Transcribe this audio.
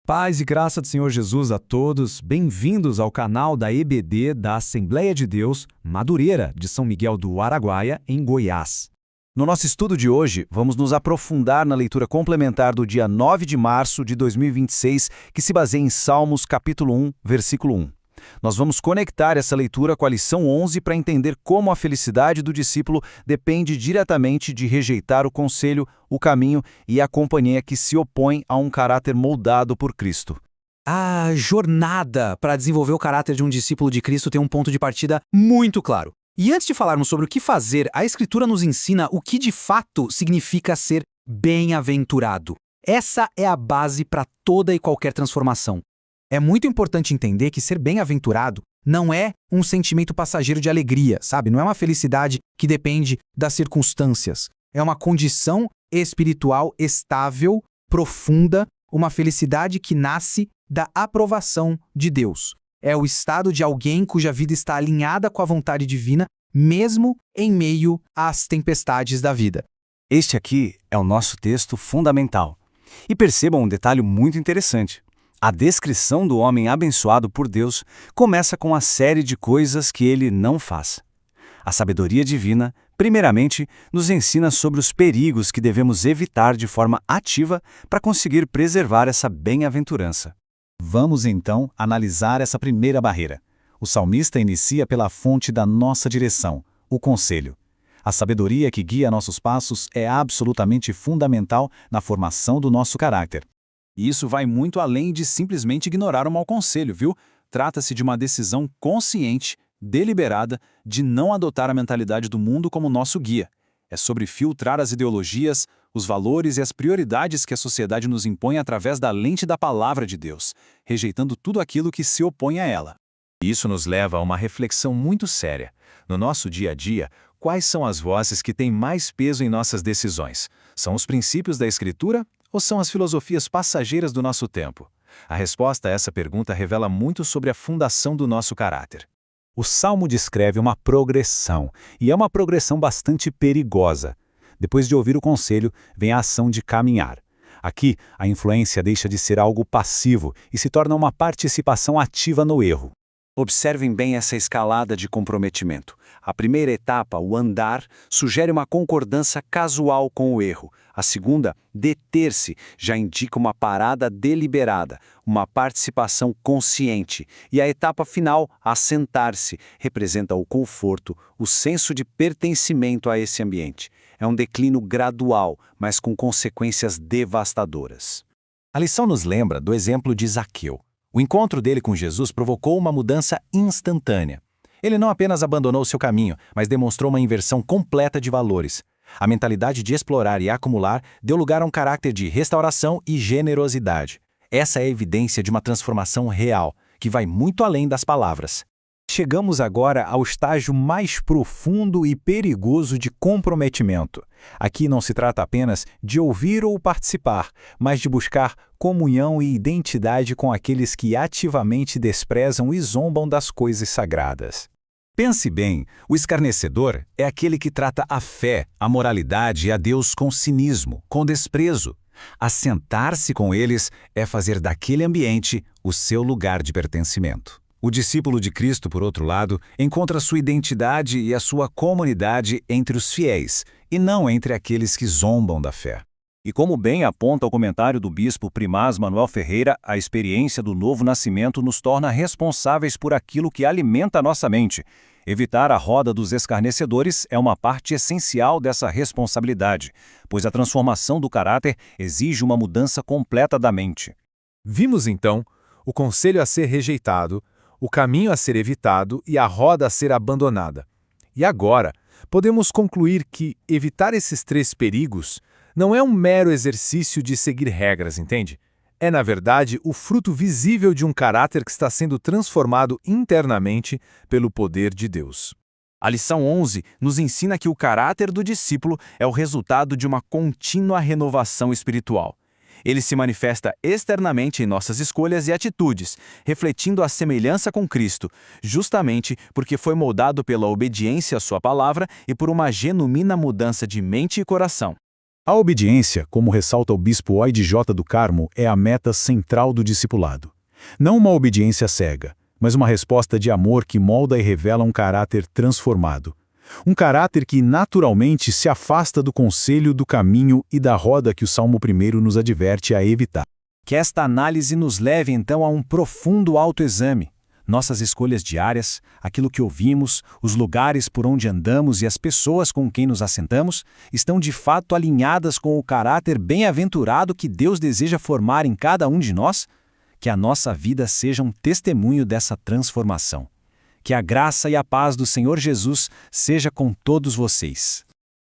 Paz e graça do Senhor Jesus a todos, bem-vindos ao canal da EBD da Assembleia de Deus, Madureira, de São Miguel do Araguaia, em Goiás. No nosso estudo de hoje, vamos nos aprofundar na leitura complementar do dia 9 de março de 2026, que se baseia em Salmos capítulo 1, versículo 1. Nós vamos conectar essa leitura com a lição 11 para entender como a felicidade do discípulo depende diretamente de rejeitar o conselho, o caminho e a companhia que se opõe a um caráter moldado por Cristo. A jornada para desenvolver o caráter de um discípulo de Cristo tem um ponto de partida muito claro. E antes de falarmos sobre o que fazer, a Escritura nos ensina o que de fato significa ser bem-aventurado. Essa é a base para toda e qualquer transformação. É muito importante entender que ser bem-aventurado não é um sentimento passageiro de alegria, sabe? Não é uma felicidade que depende das circunstâncias. É uma condição espiritual estável, profunda, uma felicidade que nasce da aprovação de Deus. É o estado de alguém cuja vida está alinhada com a vontade divina, mesmo em meio às tempestades da vida. Este aqui é o nosso texto fundamental. E percebam um detalhe muito interessante. A descrição do homem abençoado por Deus começa com a série de coisas que ele não faz. A sabedoria divina, primeiramente, nos ensina sobre os perigos que devemos evitar de forma ativa para conseguir preservar essa bem-aventurança. Vamos então analisar essa primeira barreira. O salmista inicia pela fonte da nossa direção, o conselho. A sabedoria que guia nossos passos é absolutamente fundamental na formação do nosso caráter. E isso vai muito além de simplesmente ignorar um mau conselho, viu? Trata-se de uma decisão consciente, deliberada, de não adotar a mentalidade do mundo como nosso guia. É sobre filtrar as ideologias, os valores e as prioridades que a sociedade nos impõe através da lente da palavra de Deus, rejeitando tudo aquilo que se opõe a ela. Isso nos leva a uma reflexão muito séria. No nosso dia a dia, quais são as vozes que têm mais peso em nossas decisões? São os princípios da Escritura ou são as filosofias passageiras do nosso tempo? A resposta a essa pergunta revela muito sobre a fundação do nosso caráter. O Salmo descreve uma progressão, e é uma progressão bastante perigosa. Depois de ouvir o conselho, vem a ação de caminhar. Aqui, a influência deixa de ser algo passivo e se torna uma participação ativa no erro. Observem bem essa escalada de comprometimento. A primeira etapa, o andar, sugere uma concordância casual com o erro. A segunda, deter-se, já indica uma parada deliberada, uma participação consciente. E a etapa final, assentar-se, representa o conforto, o senso de pertencimento a esse ambiente. É um declínio gradual, mas com consequências devastadoras. A lição nos lembra do exemplo de Zaqueu. O encontro dele com Jesus provocou uma mudança instantânea. Ele não apenas abandonou seu caminho, mas demonstrou uma inversão completa de valores. A mentalidade de explorar e acumular deu lugar a um caráter de restauração e generosidade. Essa é a evidência de uma transformação real, que vai muito além das palavras. Chegamos agora ao estágio mais profundo e perigoso de comprometimento. Aqui não se trata apenas de ouvir ou participar, mas de buscar comunhão e identidade com aqueles que ativamente desprezam e zombam das coisas sagradas. Pense bem, o escarnecedor é aquele que trata a fé, a moralidade e a Deus com cinismo, com desprezo. Assentar-se com eles é fazer daquele ambiente o seu lugar de pertencimento. O discípulo de Cristo, por outro lado, encontra sua identidade e a sua comunidade entre os fiéis, e não entre aqueles que zombam da fé. E como bem aponta o comentário do bispo Primaz Manuel Ferreira, a experiência do novo nascimento nos torna responsáveis por aquilo que alimenta a nossa mente. Evitar a roda dos escarnecedores é uma parte essencial dessa responsabilidade, pois a transformação do caráter exige uma mudança completa da mente. Vimos então o conselho a ser rejeitado, o caminho a ser evitado e a roda a ser abandonada. E agora, podemos concluir que evitar esses três perigos não é um mero exercício de seguir regras, entende? É, na verdade, o fruto visível de um caráter que está sendo transformado internamente pelo poder de Deus. A lição 11 nos ensina que o caráter do discípulo é o resultado de uma contínua renovação espiritual. Ele se manifesta externamente em nossas escolhas e atitudes, refletindo a semelhança com Cristo, justamente porque foi moldado pela obediência à sua palavra e por uma genuína mudança de mente e coração. A obediência, como ressalta o bispo Oide J. do Carmo, é a meta central do discipulado. Não uma obediência cega, mas uma resposta de amor que molda e revela um caráter transformado. Um caráter que naturalmente se afasta do conselho, do caminho e da roda que o Salmo 1 nos adverte a evitar. Que esta análise nos leve então a um profundo autoexame. Nossas escolhas diárias, aquilo que ouvimos, os lugares por onde andamos e as pessoas com quem nos assentamos, estão de fato alinhadas com o caráter bem-aventurado que Deus deseja formar em cada um de nós? Que a nossa vida seja um testemunho dessa transformação. Que a graça e a paz do Senhor Jesus seja com todos vocês.